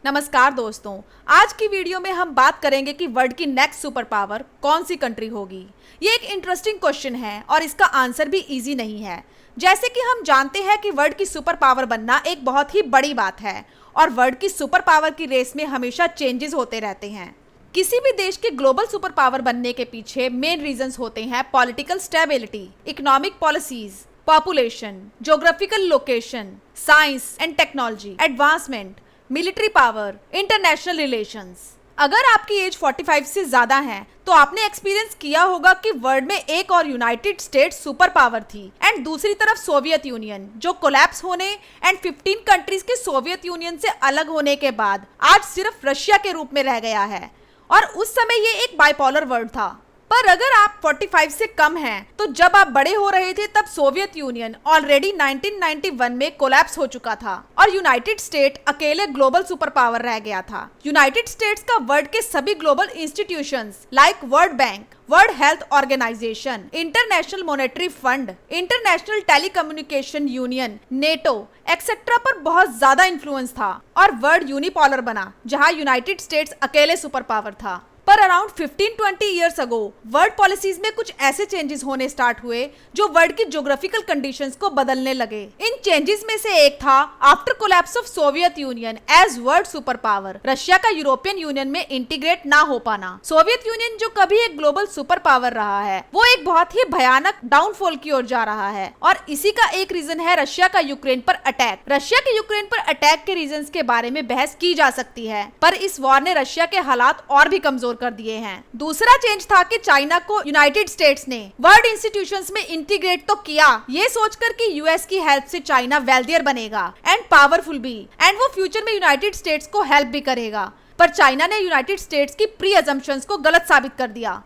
नमस्कार दोस्तों, आज की वीडियो में हम बात करेंगे कि वर्ल्ड की नेक्स्ट सुपर पावर कौन सी कंट्री होगी। ये एक इंटरेस्टिंग क्वेश्चन है और इसका आंसर भी इजी नहीं है। जैसे कि हम जानते हैं कि वर्ल्ड की सुपर पावर बनना एक बहुत ही बड़ी बात है और वर्ल्ड की सुपर पावर की रेस में हमेशा चेंजेस होते रहते हैं। किसी भी देश के ग्लोबल सुपर पावर बनने के पीछे मेन रीजंस होते हैं political stability, economic policies, population, geographical location, science and technology, advancement, military power, international relations. अगर आपकी एज 45 से ज्यादा है तो आपने एक्सपीरियंस किया होगा कि वर्ल्ड में एक और यूनाइटेड स्टेट्स सुपर पावर थी एंड दूसरी तरफ सोवियत यूनियन, जो कोलैप्स होने एंड 15 कंट्रीज के सोवियत यूनियन से अलग होने के बाद आज सिर्फ रशिया के रूप में रह गया है। और उस समय ये एक बाइपोलर वर्ल्ड था। पर अगर आप 45 से कम हैं, तो जब आप बड़े हो रहे थे तब सोवियत यूनियन ऑलरेडी 1991 में कोलैप्स हो चुका था और यूनाइटेड स्टेट अकेले ग्लोबल सुपर पावर रह गया था। यूनाइटेड स्टेट्स का वर्ल्ड के सभी global institutions like World Bank, World Health Organization, International Monetary Fund, International Telecommunication Union, NATO etcetera पर बहुत ज्यादा इन्फ्लुएंस था और वर्ल्ड यूनिपोलर बना, जहां यूनाइटेड स्टेट्स अकेले सुपर पावर था। पर around 15-20 years ago world policies में कुछ ऐसे चेंजेस होने स्टार्ट हुए जो वर्ल्ड की ज्योग्राफिकल कंडीशंस को बदलने लगे। इन चेंजेस में से एक था after collapse of Soviet Union as world super power, Russia का यूरोपियन यूनियन में इंटीग्रेट ना हो पाना। सोवियत यूनियन जो कभी एक ग्लोबल सुपर पावर रहा है, वो एक बहुत ही भयानक डाउनफॉल की ओर जा रहा है और इसी का एक रीजन है रशिया का यूक्रेन पर अटैक। रशिया के यूक्रेन पर अटैक के रीजन के बारे में बहस की जा सकती है, पर इस वॉर ने रशिया के हालात और भी कमजोर कर दिए हैं। दूसरा चेंज था कि चाइना को यूनाइटेड स्टेट्स ने वर्ल्ड इंस्टीट्यूशंस में इंटीग्रेट तो किया, ये सोचकर कि यूएस की हेल्प से चाइना वेल्थियर बनेगा एंड पावरफुल भी, एंड वो फ्यूचर में यूनाइटेड स्टेट्स को हेल्प भी करेगा। पर चाइना ने यूनाइटेड स्टेट्स की प्री अजम्पशंस को गलत साबित कर दिया।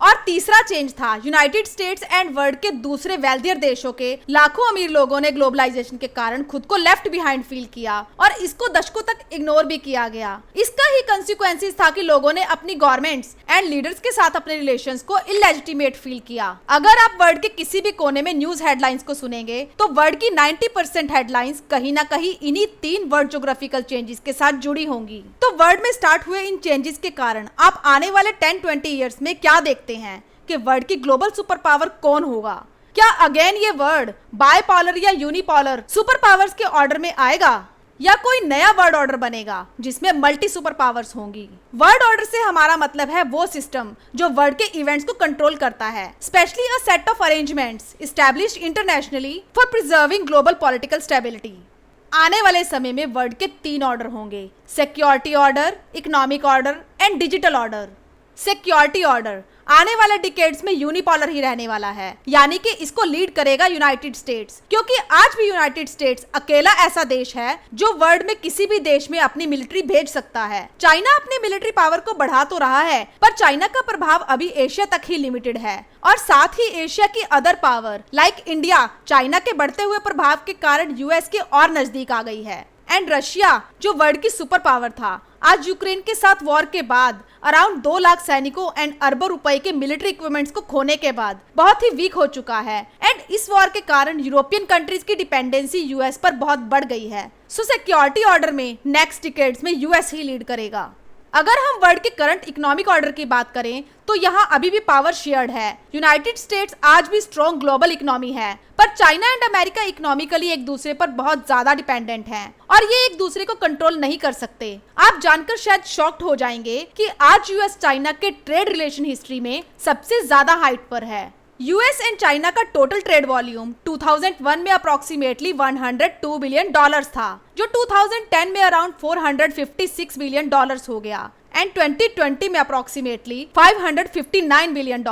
और तीसरा चेंज था यूनाइटेड स्टेट्स एंड वर्ल्ड के दूसरे वेल्थियर देशों के लाखों अमीर लोगों ने ग्लोबलाइजेशन के कारण खुद को लेफ्ट बिहाइंड फील किया और इसको दशकों तक इग्नोर भी किया गया। इसका ही कंसिक्वेंसेस था कि लोगों ने अपनी गवर्नमेंट्स एंड लीडर्स के साथ अपने रिलेशंस को इलेजिटिमेट फील किया। अगर आप वर्ल्ड के किसी भी कोने में न्यूज हेडलाइंस को सुनेंगे तो वर्ल्ड की 90% हेडलाइंस कहीं ना कहीं इन्हीं 3 वर्ल्ड ज्योग्राफिकल चेंजेस के साथ जुड़ी होंगी। तो वर्ल्ड में स्टार्ट हुए इन चेंजेस के कारण आप आने वाले 10-20 ईयर्स में क्या देखते हैं कि वर्ल्ड की ग्लोबल सुपर पावर कौन होगा? क्या अगेन ये वर्ल्ड बाइपोलर या यूनिपोलर सुपर पावर्स के ऑर्डर में आएगा या कोई नया वर्ल्ड ऑर्डर बनेगा जिसमें मल्टी सुपर पावर्स होंगी? वर्ल्ड ऑर्डर से हमारा मतलब है वो सिस्टम जो वर्ल्ड के इवेंट्स को कंट्रोल करता है, specially a set of arrangements established internationally for preserving global political stability. आने वाले समय में वर्ल्ड के 3 ऑर्डर होंगे: security order, economic order and digital order. Security order आने वाले डिकेड्स में यूनिपोलर ही रहने वाला है, यानी कि इसको लीड करेगा यूनाइटेड स्टेट्स, क्योंकि आज भी यूनाइटेड स्टेट्स अकेला ऐसा देश है जो वर्ल्ड में किसी भी देश में अपनी मिलिट्री भेज सकता है। चाइना अपनी मिलिट्री पावर को बढ़ा तो रहा है, पर चाइना का प्रभाव अभी एशिया तक ही लिमिटेड है और साथ ही एशिया की other power like India China के बढ़ते हुए प्रभाव के कारण यूएस के और नजदीक आ गई है। एंड रशिया जो वर्ल्ड की सुपर पावर था, आज यूक्रेन के साथ वॉर के बाद अराउंड 2 लाख सैनिकों एंड अरबों रुपए के मिलिट्री इक्विपमेंट्स को खोने के बाद बहुत ही वीक हो चुका है एंड इस वॉर के कारण यूरोपियन कंट्रीज की डिपेंडेंसी यूएस पर बहुत बढ़ गई है। सो सिक्योरिटी ऑर्डर में नेक्स्ट डिकेड्स में यूएस ही लीड करेगा। अगर हम वर्ल्ड के करंट इकोनॉमिक ऑर्डर की बात करें तो यहाँ अभी भी पावर शेयर्ड है। यूनाइटेड स्टेट्स आज भी स्ट्रॉन्ग ग्लोबल इकोनॉमी है, पर चाइना एंड अमेरिका इकोनॉमिकली एक दूसरे पर बहुत ज्यादा डिपेंडेंट हैं और ये एक दूसरे को कंट्रोल नहीं कर सकते। आप जानकर शायद शॉक्ड हो जाएंगे कि आज यूएस चाइना के ट्रेड रिलेशन हिस्ट्री में सबसे ज्यादा हाइट पर है। यूएस एंड चाइना का टोटल ट्रेड वॉल्यूम 2001 में अप्रोक्सीमेटली $102 बिलियन था, जो 2010 में अराउंड $456 बिलियन हो गया एंड 2020 में अप्रोक्सीमेटली $559 बिलियन।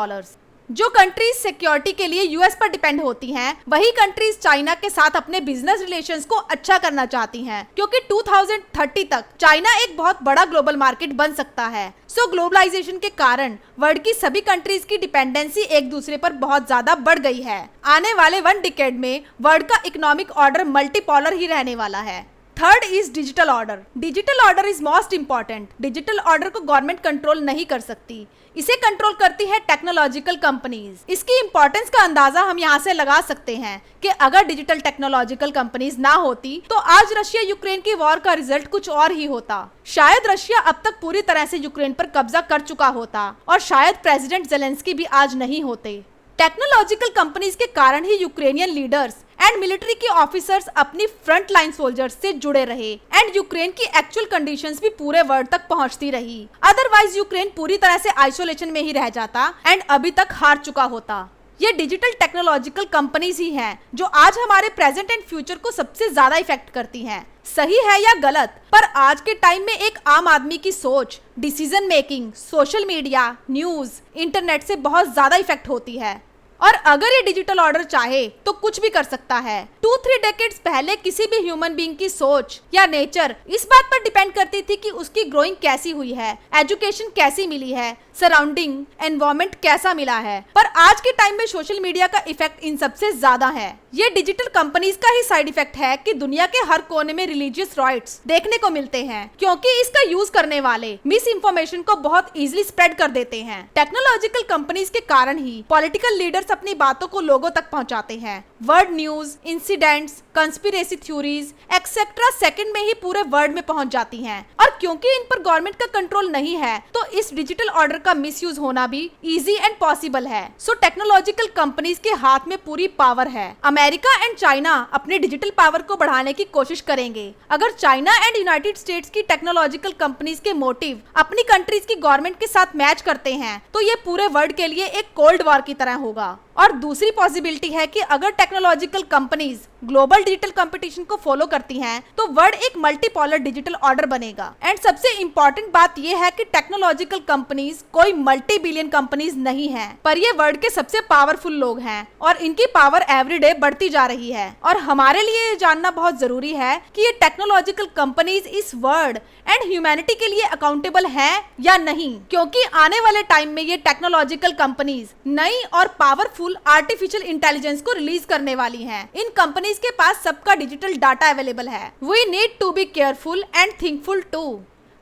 जो कंट्रीज सिक्योरिटी के लिए यूएस पर डिपेंड होती हैं, वही कंट्रीज चाइना के साथ अपने बिजनेस रिलेशंस को अच्छा करना चाहती हैं, क्योंकि 2030 तक चाइना एक बहुत बड़ा ग्लोबल मार्केट बन सकता है। सो ग्लोबलाइजेशन के कारण वर्ल्ड की सभी कंट्रीज की डिपेंडेंसी एक दूसरे पर बहुत ज्यादा बढ़ गई है। आने वाले 1 डिकेड में वर्ल्ड का इकोनॉमिक ऑर्डर मल्टीपोलर ही रहने वाला है। Third is digital order. Digital order is most important. Digital order को गवर्नमेंट कंट्रोल नहीं कर सकती, इसे कंट्रोल करती है टेक्नोलॉजिकल कंपनीज। इसकी इंपॉर्टेंस का अंदाजा हम यहाँ से लगा सकते हैं कि अगर डिजिटल टेक्नोलॉजिकल कंपनीज ना होती तो आज रशिया यूक्रेन की वॉर का रिजल्ट कुछ और ही होता। शायद रशिया अब तक पूरी तरह से यूक्रेन पर कब्जा कर चुका होता और शायद प्रेसिडेंट जेलेंस्की भी आज नहीं होते। टेक्नोलॉजिकल कंपनीज के कारण ही यूक्रेनियन लीडर्स एंड मिलिट्री के ऑफिसर्स अपनी फ्रंट लाइन सोल्जर्स से जुड़े रहे एंड यूक्रेन की एक्चुअल कंडीशंस भी पूरे वर्ल्ड तक पहुंचती रही। अदरवाइज यूक्रेन पूरी तरह से आइसोलेशन में ही रह जाता एंड अभी तक हार चुका होता। ये डिजिटल टेक्नोलॉजिकल कंपनीज ही हैं जो आज हमारे प्रेजेंट एंड फ्यूचर को सबसे ज्यादा इफेक्ट करती हैं। सही है या गलत, पर आज के टाइम में एक आम आदमी की सोच, decision making, social media, news, internet से बहुत ज्यादा इफेक्ट होती है। और अगर ये डिजिटल ऑर्डर चाहे तो कुछ भी कर सकता है। 2-3 डेकेड्स पहले किसी भी ह्यूमन बीइंग की सोच या नेचर इस बात पर डिपेंड करती थी कि उसकी ग्रोइंग कैसी हुई है, एजुकेशन कैसी मिली है, सराउंडिंग एनवायरनमेंट कैसा मिला है। पर आज के टाइम में सोशल मीडिया का इफेक्ट इन सबसे ज्यादा है। ये डिजिटल कंपनीज का ही साइड इफेक्ट है कि दुनिया के हर कोने में रिलीजियस राइट्स देखने को मिलते हैं, क्योंकि इसका यूज करने वाले मिस इन्फॉर्मेशन को बहुत इजीली स्प्रेड कर देते हैं। टेक्नोलॉजिकल कंपनीज के कारण ही पॉलिटिकल लीडर्स अपनी बातों को लोगों तक पहुंचाते हैं। World news, incidents, conspiracy theories etcetera second में ही पूरे वर्ल्ड में पहुंच जाती हैं। और क्योंकि इन पर गवर्नमेंट का कंट्रोल नहीं है तो इस डिजिटल ऑर्डर का मिसयूज होना भी इजी एंड पॉसिबल है। सो टेक्नोलॉजिकल कंपनीज के हाथ में पूरी पावर है। अमेरिका एंड चाइना अपने डिजिटल पावर को बढ़ाने की कोशिश करेंगे। अगर चाइना एंड यूनाइटेड स्टेट्स की टेक्नोलॉजिकल कंपनीज के मोटिव अपनी कंट्रीज की गवर्नमेंट के साथ मैच करते हैं तो ये पूरे वर्ल्ड के लिए एक कोल्ड वॉर की तरह होगा। और दूसरी पॉसिबिलिटी है कि अगर technological companies global digital competition को फॉलो करती हैं तो वर्ल्ड एक मल्टीपोलर डिजिटल ऑर्डर बनेगा। एंड सबसे इंपॉर्टेंट बात यह है कि टेक्नोलॉजिकल कंपनीज कोई मल्टी बिलियन कंपनीज नहीं है, पर ये वर्ल्ड के सबसे पावरफुल लोग हैं और इनकी पावर एवरीडे बढ़ती जा रही है। और हमारे लिए ये जानना बहुत जरूरी है कि ये टेक्नोलॉजिकल कंपनीज इस वर्ल्ड एंड ह्यूमैनिटी के लिए अकाउंटेबल है या नहीं, क्योंकि आने वाले टाइम में ये टेक्नोलॉजिकल कंपनीज नई और पावरफुल आर्टिफिशियल इंटेलिजेंस को रिलीज करने वाली हैं। इन कंपनीज के पास सबका डिजिटल डाटा अवेलेबल है। We need to be careful and thinkful too.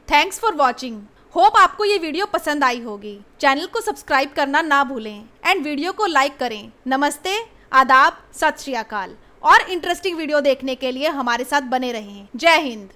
Thanks for watching. Hope आपको ये वीडियो पसंद आई होगी। चैनल को सब्सक्राइब करना ना भूलें एंड वीडियो को लाइक करें। नमस्ते, आदाब, सत श्री अकाल। और इंटरेस्टिंग वीडियो देखने के लिए हमारे साथ बने रहें। जय हिंद।